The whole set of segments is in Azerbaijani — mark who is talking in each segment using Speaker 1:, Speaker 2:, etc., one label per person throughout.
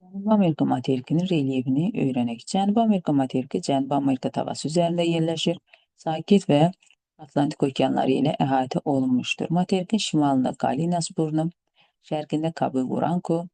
Speaker 1: Cənubi Amerika materikinin relyefini öyrənək. Cənubi Amerika materiki Cənubi Amerika tavası üzərində yerləşir. Sakit və Atlantik okeanları ilə əhatə olunmuşdur. Materikin şimalında Galinas burnu, şərqində Cabo-Branco,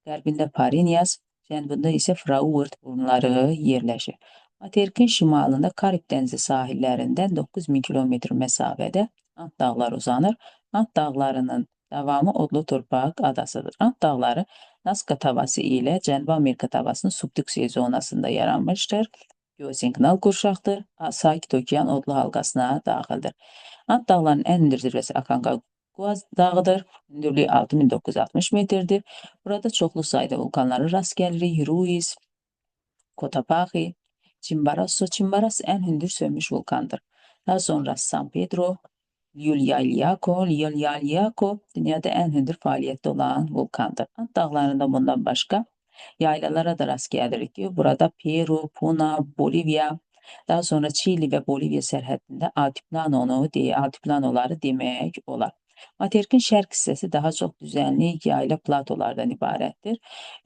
Speaker 1: qərbində Parinas, cənubunda isə Frauvert burunları yerləşir. Materikin şimalında Karib dənizi sahillərindən 9000 kilometr məsafədə Ant dağları uzanır. Ant dağlarının davamı odlu torpaq adasıdır. Ant dağları Naska tavası ilə Cənubi Amerika tavasının subduksiya zonasında yaranmışdır. Geosinklinal qurşaqdır. Sakit okean odlu halqasına daxildir. Ant dağlarının ən hündür zirvəsi Aconcagua dağıdır. Hündürlüyü 6960 metrdir. Burada çoxlu sayda vulkanlara rast gəlirik. Ruiz, Cotopaxi, Chimborazo. Chimborazo ən hündür sönmüş vulkandır. Daha sonra San Pedro, Llullaillaco dünyada ən hündür fəaliyyətdə olan vulkandır. Ant dağlarında bundan başqa yaylalara da rast gəlirik ki, burada Peru, Puna, Bolivya, daha sonra Çili və Bolivya sərhədində altiplanoları demək olar. Materikin şərq hissəsi daha çox düzənlik, yayla platolardan ibarətdir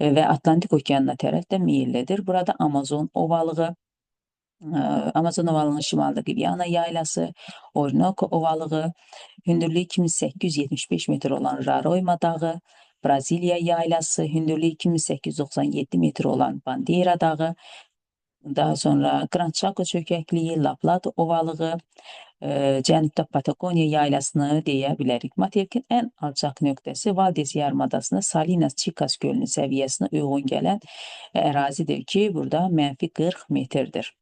Speaker 1: və Atlantik okeanına tərəf də meyillidir. Burada Amazon ovalığı, Amazon ovalığının şimalında Guyana yaylası, Orinoco ovalığı, hündürlüyü 2875 metr olan Roraima dağı, Braziliya yaylası, hündürlüyü 2897 metr olan Bandeira dağı, daha sonra Gran Chaco çökəkliyi, La Plata ovalığı, cənubda Patagoniya yaylasını deyə bilərik. Materikin ən alçaq nöqtəsi Valdes yarımadasında Salinas Chicas gölünün səviyyəsinə uyğun gələn ərazidir ki, burada -40 metrdir.